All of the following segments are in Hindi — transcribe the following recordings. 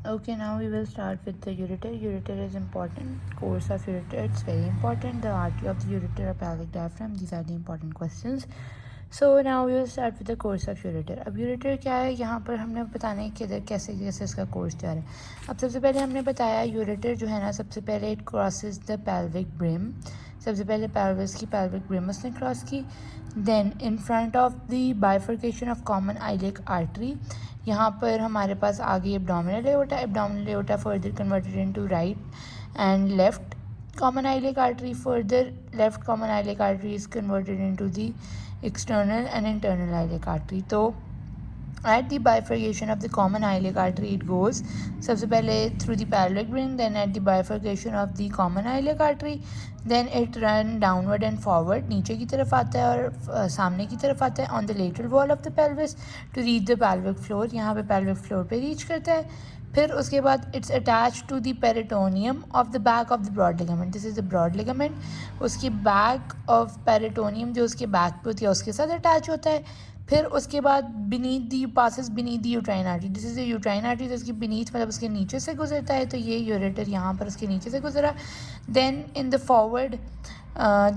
Okay, now we will start with the ureter. Ureter is important. Course of ureter, it's very important. The artery of the ureter or pelvic diaphragm, these are the important questions. So now we will start with the course of ureter. अब ureter क्या है, यहाँ पर हमने बताना है कि कैसे कैसे इसका कोर्स जा रहा है. अब सबसे पहले हमने बताया ureter जो है ना, सबसे पहले it crosses the pelvic brim. सबसे पहले pelvis की pelvic brim उसने क्रॉस की. Then in front of the bifurcation of common iliac artery, यहाँ पर हमारे पास आगे abdominal aorta. Abdominal aorta further converted into right and left common iliac artery. Further, left common iliac artery is converted into the external and internal iliac artery. तो at the bifurcation of the common iliac artery it goes सबसे पहले through the pelvic ring, then at the bifurcation of the common iliac artery, then it run downward and forward, नीचे की तरफ आता है और सामने की तरफ आता है on the lateral wall of the pelvis to reach the pelvic floor. यहाँ पे pelvic floor पे reach करता है. फिर उसके बाद it's attach to the peritoneum of the back of the broad ligament. This is the broad ligament. उसकी बैक ऑफ पेरिटोनियम जो उसके बैक पे होती है उसके साथ अटैच होता है. फिर उसके बाद beneath the passes beneath the uterine artery. This is the uterine artery. तो उसकी बीनीथ मतलब उसके नीचे से गुजरता है. तो ये यूरेटर यहाँ पर उसके नीचे से गुजरा. Then in the forward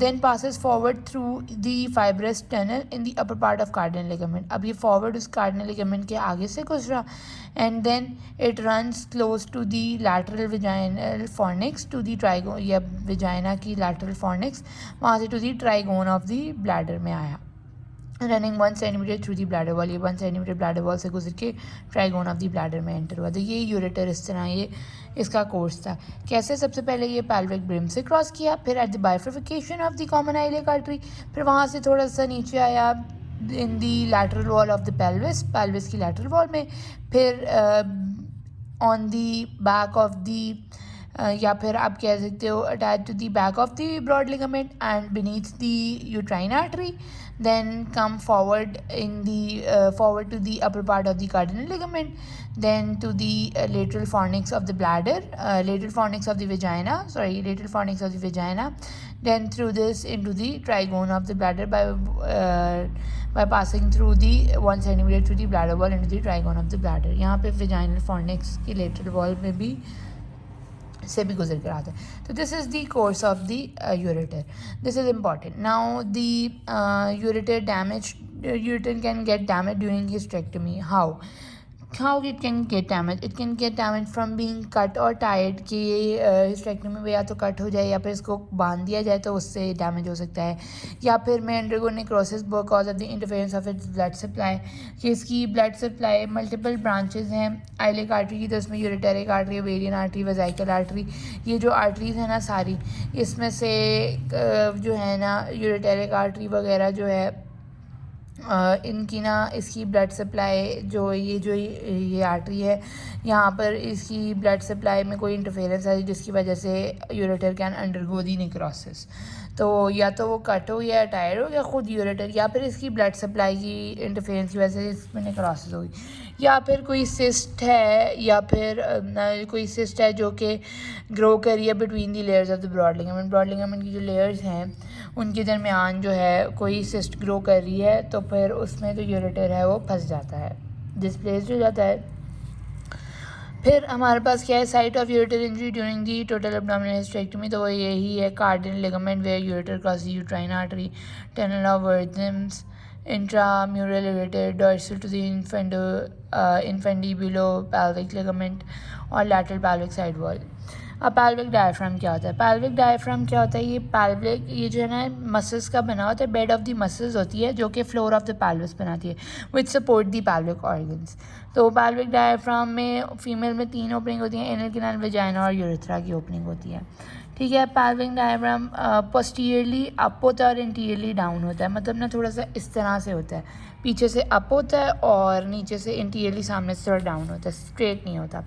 then passes forward through the fibrous tunnel in the upper part of cardinal ligament. अब ये forward उस cardinal ligament के आगे से गुजरा and then it runs close to the lateral vaginal fornix to the trigone या vagina की lateral fornix, वहाँ से to the trigone of the bladder में आया. Running 1 centimetre through the bladder wall. ये 1 सेंटीमीटर ब्लैडर वॉल से गुजर के ट्राइगोन ऑफ दी ब्लैडर में एंटर हुआ. तो ये यूरेटर इस तरह ये इसका कोर्स था. कैसे, सबसे पहले ये पैल्विक ब्रिम से क्रॉस किया, फिर at the bifurcation of the common iliac artery, फिर वहाँ से थोड़ा सा नीचे आया in the lateral wall of the pelvis, pelvis की लैटरल वॉल में, फिर on the back of the या फिर आप कह सकते हो attach to the back of the broad ligament and beneath the uterine artery. Then come forward in the forward to the upper part of the cardinal ligament, then to the lateral fornix of the bladder, lateral fornix of the vagina, lateral fornix of the vagina, then through this into the trigone of the bladder by passing through the 1 centimeter through the bladder wall into the trigone of the bladder. यहाँ पे vaginal fornix की lateral wall में भी से भी गुजर कर आता है. तो this is the course of the ureter. This is important. Now the ureter damage, ureter can get damaged during hysterectomy. How it can get damaged? It can get damaged from being cut or tied. कि हिस्टेक्टमी में या तो कट हो जाए या फिर इसको बांध दिया जाए तो उससे डैमेज हो सकता है, या फिर में undergo necrosis because of the interference of its blood supply. कि इसकी ब्लड सप्लाई मल्टीपल ब्रांचेस हैं आइलिक आर्टरी की, तो उसमें ureteric artery, ovarian artery, vesical artery, ये जो आर्टरीज हैं ना सारी, इसमें से जो है ना यूरेटेरिक आर्टरी वगैरह जो है इनकी ना इसकी ब्लड सप्लाई जो ये आर्टरी है, यहाँ पर इसकी ब्लड सप्लाई में कोई इंटरफेरेंस है जिसकी वजह से ureter can undergo the necrosis. तो या तो वो कट हो या टायर हो या ख़ुद यूरेटर, या फिर इसकी ब्लड सप्लाई की इंटरफेरेंस की वजह से इसमें नेक्रोसिस होगी, या फिर कोई सिस्ट है, या फिर कोई सिस्ट है जो कि ग्रो कर रही है between the layers of the broad ligament. Broad ligament की जो लेयर्स हैं उनके दरमियान जो है कोई सिस्ट ग्रो कर रही है, तो फिर उसमें जो यूरेटर है वो फंस जाता है, डिस्प्लेस्ड हो जाता है. फिर हमारे पास क्या है, site of ureter injury during the total abdominal hysterectomy. तो वो यही है cardinal ligament where ureter cross uterine artery, tunnel of Wertheim's, intramural ureter, dorsal to the infundibulo pelvic ligament और लैटरल पैल्विक साइड वॉल. अब पैल्विक डायफ्राम क्या होता है? पैल्विक डायफ्राम क्या होता है? ये पैल्विक, ये जो है ना मसल्स का बना होता है, बेड ऑफ द मसल्स होती है जो कि फ्लोर ऑफ द पैल्विस बनाती है विच सपोर्ट द पैल्विक ऑर्गन्स. तो पैल्विक डायफ्राम में फीमेल में 3 ओपनिंग होती हैं, एनल कैनाल, वेजाइना और यूरेथ्रा की ओपनिंग होती है. ठीक है. पैल्विक डायफ्राम पोस्टीरियरली अप होता है और इंटीरियरली डाउन होता है. मतलब ना थोड़ा सा इस तरह से होता है, पीछे से अप होता है और नीचे से इंटीरियरली सामने से थोड़ा डाउन होता है, स्ट्रेट नहीं होता.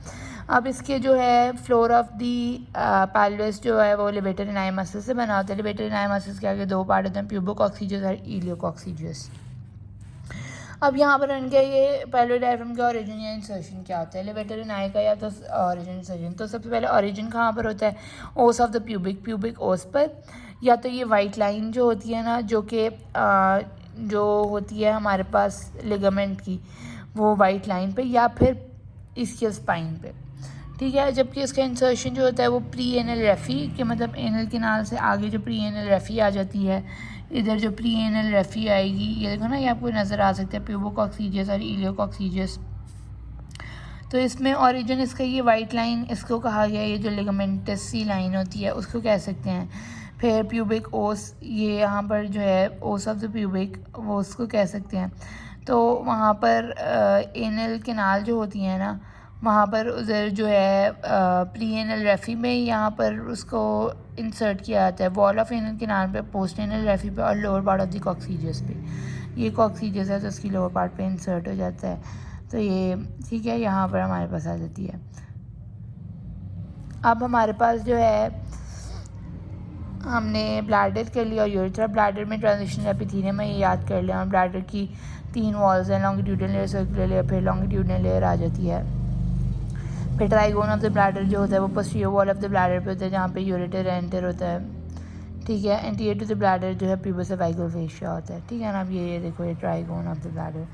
अब इसके जो है फ्लोर ऑफ दी पैल्विस जो है वो लिवेटर इनाई मसल से बना होता है. लिवेटर इनाई मसल्स के आगे 2 पार्ट होते हैं, प्यूबोकॉक्सीजियस और इलियोकॉक्सीजियस. अब यहाँ पर इनके ये पैल्विक डायफ्राम का ओरिजिन या इंसर्शन क्या होता है? लिवेटर इनाई का या तो ओरिजिन इंसर्शन. तो सबसे पहले ओरिजिन कहाँ पर होता है? ओस ऑफ द प्यूबिक ओस पर, या तो ये वाइट लाइन जो होती है ना जो कि जो होती है हमारे पास लिगामेंट की, वो वाइट लाइन पे, या फिर इसके स्पाइन पे, ठीक है। जबकि इसका इंसर्शन जो होता है वो प्री एनल रेफी के मतलब एनल कैनाल से आगे जो प्री एनल रेफी आ जाती है, इधर जो प्री एनल रेफी आएगी, ये देखो ना, ये आपको नज़र आ सकता है, प्यूबोकॉक्सीजियस और इलियोकॉक्सीजियस। तो इसमें ओरिजिन इसका ये वाइट लाइन इसको कहा गया, ये जो लिगामेंटस सी लाइन होती है उसको कह सकते हैं। फिर प्यूबिक ओस, ये यहाँ पर जो है ओस ऑफ द प्यूबिक, वो उसको कह सकते हैं। तो वहाँ पर एनल कैनाल जो होती हैं ना, वहाँ पर उधर जो है प्री एनल रेफी में यहाँ पर उसको इंसर्ट किया जाता है, वॉल ऑफ एनल कैनाल पे, पोस्ट एनल रेफी पे और lower part of the coccygeus पे। ये कॉक्सीजियस है तो उसकी लोअर पार्ट पे इंसर्ट हो जाता है। तो ये ठीक है, यहाँ पर हमारे पास आ जाती है। अब हमारे पास जो है, हमने ब्लैडर कर लिया और यूरेथ्रा। ब्लैडर में ट्रांजिशनल एपिथेलियम है, ये याद कर लिया। और ब्लैडर की 3 वॉल्स हैं, लॉन्गिट्यूडनल लेयर, सर्कुलर लेयर, फिर लॉन्गिट्यूडनल लेयर आ जाती है। फिर ट्राइगोन ऑफ द ब्लैडर जो होता है वो posterior wall of the bladder पे होता है, जहाँ पे यूरेटर एंटर होता है, ठीक है। एंटीरियर टू द ब्लैडर जो है प्यूबोसर्वाइकल फेशिया होता है, ठीक है ना। अब ये देखो, ये ट्राइगोन ऑफ द ब्लैडर।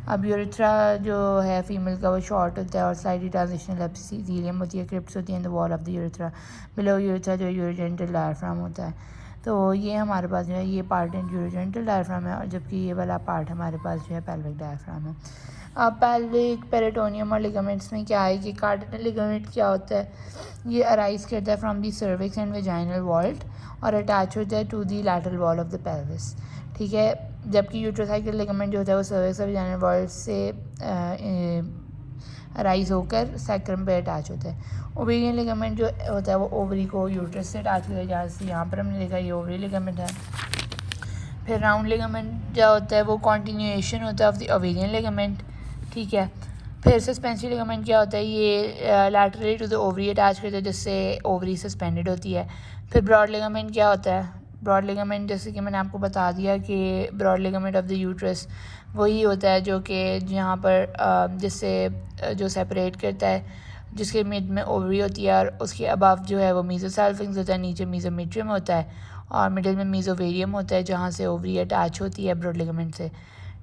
अब यूरेथ्रा जो है फीमेल का वो शॉर्ट होता है और स्लाइटली ट्रांजिशनल एपिथेलियम होती है, क्रिप्ट्स होती हैं the wall of the urethra. Below urethra जो यूरोजेनिटल डायफ्राम होता है। तो ये हमारे पास जो है ये पार्ट यूरोजेनिटल डायफ्राम है, और जबकि ये वाला पार्ट हमारे पास जो है पेल्विक डायफ्राम है। अब पेल्विक पेरिटोनियम और लिगामेंट्स में क्या है कि कार्डिनल लिगामेंट क्या होता है, ये अराइज करता है from the cervix and vaginal vault और अटैच होता है to the lateral wall of the pelvis, ठीक है। जबकि यूट्रोसाइकल लिगामेंट जो होता है वो सर्विक्स और वेजाइनल वॉल्ट से अराइज होकर सैक्रम पे अटैच होता है। ओवेरियन लिगामेंट जो होता है वो ओवरी को यूट्रस से अटैच होता है, जहाँ से यहाँ पर हमने देखा ये ओवरी लिगामेंट है। फिर राउंड लिगामेंट जो होता है वो कॉन्टिन्यूएशन होता है ऑफ द ओवेरियन लिगामेंट, ठीक है। फिर सस्पेंसिव लिगामेंट क्या होता है, ये laterally to the ovary attach करता है, जिससे ओवरी सस्पेंडेड होती है। फिर ब्रॉड लिगामेंट क्या होता है, ब्रॉड लिगामेंट जैसे कि मैंने आपको बता दिया कि broad ligament of the uterus वही होता है जो कि यहाँ पर जिससे जो सेपरेट करता है, जिसके मिड में ओवरी होती है और उसके अबव जो है वो मीजोसल्फिंक्स होता है, नीचे मीजोमेट्रियम होता है और मिडिल में मीजोवेरियम होता है, जहाँ से ओवरी अटैच होती है ब्रॉड लिगामेंट से,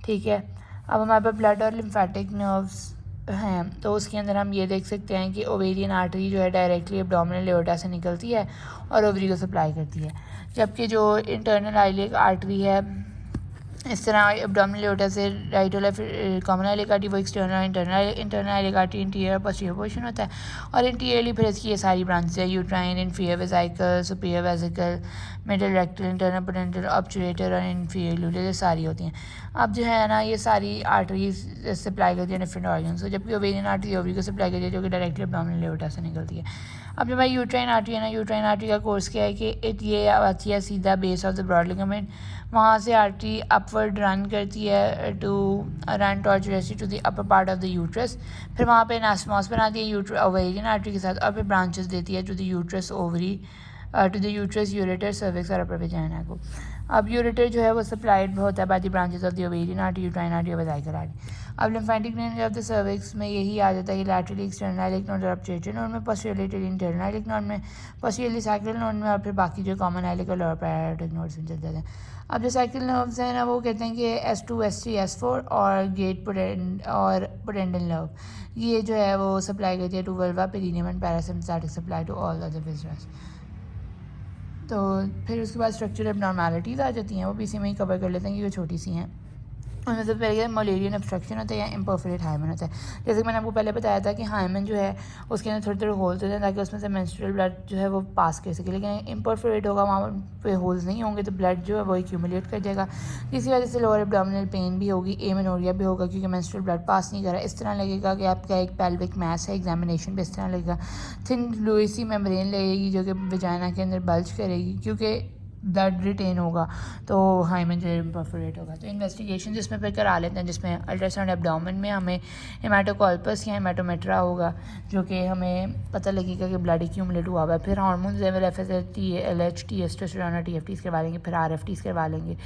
ठीक है। अब हमारे पास ब्लड और लिम्फेटिक नर्व्स हैं, तो उसके अंदर हम ये देख सकते हैं कि ओवेरियन आर्टरी जो है डायरेक्टली एब्डोमिनल एओर्टा से निकलती है और ओवरी को सप्लाई करती है, जबकि जो इंटरनल आइलिक आर्टरी है इस तरह एब्डोमिनल एओर्टा से राइट वाला फिर कॉमन आइलिक आर्टरी वो external internal iliac artery interior और पोस्टीरियर पोर्शन होता है, और इंटीरियरली फिर इसकी ये सारी ब्रांचेस है, uterine, inferior vesical, superior vesical, middle rectal, internal pudendal, obturator और इन्फीरियर ल्यूटेर, ये सारी होती हैं। अब जो है ना ये सारी आर्टरीज सप्लाई करती है डिफरेंट ऑर्गन्स को, जबकि ओवेरियन आर्टरी ओवरी को सप्लाई करती है जो कि डायरेक्टली एब्डोमिनल एओर्टा से निकलती है। अब जो हमारी यूट्राइन आर्टरी है ना, यूट्राइन आर्टरी का कोर्स क्या है कि ये आती है सीधा base of the broad ligament, वहाँ से आर्टरी अपवर्ड रन करती है to run tortuously to the upper part of the uterus, फिर वहाँ पे एनास्टमॉस बनाती है ओवेरियन आर्टरी के साथ, और फिर ब्रांचेस देती है to the uterus ovary, to the uterus, ureter, cervix और अपर वेजाइना को। अब यूरेटर जो है वो सप्लाइड होता है by the branches of the ovarian artery, uterine artery और वेसिकल आर्टरी। अब lymphatic drainage of the cervix में यही आ जाता है कि लैटरली एक्सटर्नल आइलिक नोड और ऑब्चुरेटर नोड में, पोस्टीरियरली इंटरनल आइलिक नोड में, पोस्टीरियरली साइक्लिक नोड में, और फिर बाकी जो कॉमन आइलिक और लोअर पैराइटिक नोड्स में चल जाते हैं। अब जो साइकिल नर्व्स हैं ना वो कहते हैं कि S2, S3, S4 और गेट और पोटेंडल नर्व, ये जो है वो सप्लाई करती है to vulva, perineum and parasympathetic supply to all other viscera. तो फिर उसके बाद स्ट्रक्चरल एबनॉर्मैलिटीज़ आ जाती हैं, वो भी इसी में ही कवर कर लेते हैं क्योंकि छोटी सी हैं। उनमें से पहले मलेरियन ऑब्स्ट्रक्शन होता है या इम्परफोरेट हाइमन होता है। जैसे कि मैंने आपको पहले बताया था कि हाइमन जो है उसके अंदर थोड़े थोड़े होल्स होते हैं ताकि उसमें से मेंस्ट्रुअल ब्लड जो है वो पास कर सके, लेकिन इम्परफोरेट होगा, वहाँ पे होल्स नहीं होंगे तो ब्लड जो है वो एक्यूमुलेट कर जाएगा, जिसकी वजह से लोअर एब्डोमिनल पेन भी होगी, एमेनोरिया भी होगा क्योंकि मेंस्ट्रुअल ब्लड पास नहीं कर रहा। इस तरह लगेगा कि आपका एक पेल्विक मैस है, एग्जामिनेशन पे इस तरह लगेगा, थिन फ्लूइड मेम्ब्रेन लगेगी जो कि वजाइना के अंदर बल्ज करेगी क्योंकि ब्लड रिटेन होगा, तो हाइमन जो इम्परफोरेट होगा। तो इन्वेस्टिगेशन जिसमें फिर करा लेते हैं, जिसमें अल्ट्रासाउंड एब्डोमेन में हमें हेमाटोकॉल्पस या हेमाटोमेट्रा होगा जो कि हमें पता लगेगा कि ब्लड एक्यूमुलेट हुआ है। फिर hormone level FSH, LH, testosterone और TFTs करवा लेंगे, फिर RFTs करवा लेंगे।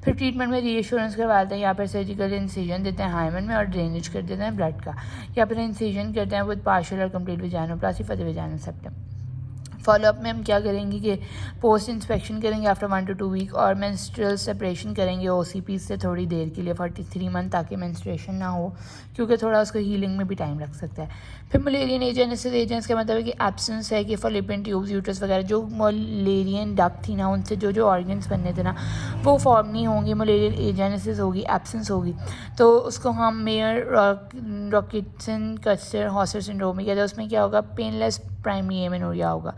फिर ट्रीटमेंट में रीएश्योरेंस करवा देते हैं, या फिर सर्जिकल इंसिजन देते हैं हाइमन में और ड्रेनेज कर देते हैं ब्लड का, या फिर इंसिजन करते हैं विद पार्शियल और complete vaginoplasty for the vaginal septum. Followup में हम क्या करेंगे कि पोस्ट इंस्पेक्शन करेंगे आफ्टर 1 to 2 वीक, और मेंस्ट्रुअल सेपरेशन करेंगे OCP से थोड़ी देर के लिए 43 मंथ, ताकि मेंस्ट्रुएशन ना हो, क्योंकि थोड़ा उसको हीलिंग में भी टाइम लग सकता है। फिर मलेरियन एजेनेसिस, एजेंट्स का मतलब है कि एब्सेंस है कि फॉलिपियन ट्यूब्स, यूट्रस वगैरह जो मलेरियन डक्ट थी ना, उनसे जो जो ऑर्गन्स बनने थे ना वो फॉर्म नहीं होंगे, मलेरियन एजेनेसिस होगी, एब्सेंस होगी, तो उसको हम मेयर रॉकिटसन कस्टर हॉस्टर सिंड्रोम में कहते हैं। उसमें क्या होगा, पेनलेस प्राइमरी एमेनोरिया होगा,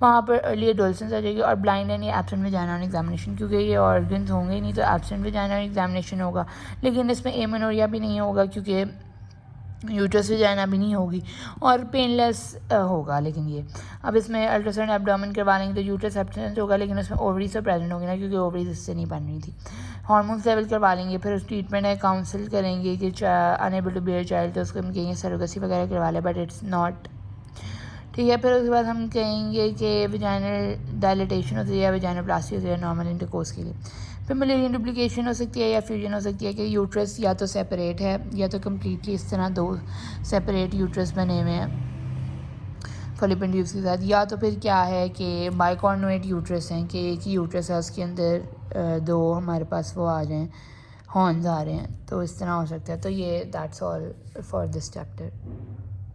वहाँ पर अर्ली एडोलेसेंस आ जाएगी, और ब्लाइंड एंड या एब्सेंट वेजाइना और एग्जामिनेशन, क्योंकि ये ऑर्गन्स होंगे ही नहीं तो एब्सेंट वेजाइना और एग्जामिनेशन होगा। लेकिन इसमें एमेनोरिया भी नहीं होगा क्योंकि यूट्रस वेजाइना भी नहीं होगी, और पेनलेस होगा। लेकिन ये अब इसमें अल्ट्रासाउंड एब्डोमेन करवा लेंगे तो यूट्रस एब्सेंट होगा, लेकिन उसमें ओवरीज तो प्रेजेंट होगी ना, क्योंकि ओवरीज इससे नहीं बन रही थी। हार्मोन्स लेवल करवा लेंगे, फिर उस ट्रीटमेंट है, काउंसिल करेंगे कि अनएबल टू बेयर चाइल्ड, तो उसको हम कहेंगे सरोगेसी वगैरह करवा ले, बट इट्स नॉट, ठीक है। फिर उसके बाद हम कहेंगे कि वेजाइनल डायलिटेशन होती है या वेजाइनोप्लास्टी होती है नॉर्मल इंटरकोर्स के लिए। फिर मलेरियन डुप्लीकेशन हो सकती है या फ्यूजन हो सकती है कि यूट्रस या तो सेपरेट है या तो कम्प्लीटली इस तरह 2 सेपरेट यूट्रस बने हुए हैं फॉलिपियन ट्यूब्स के साथ, या तो फिर क्या है कि बाइकॉर्नुएट यूट्रस हैं, कि एक ही यूट्रस है उसके अंदर 2 हमारे पास वो आ रहे हैं, हॉर्न्स आ रहे हैं, तो इस तरह हो सकता है। तो ये that's all for this chapter.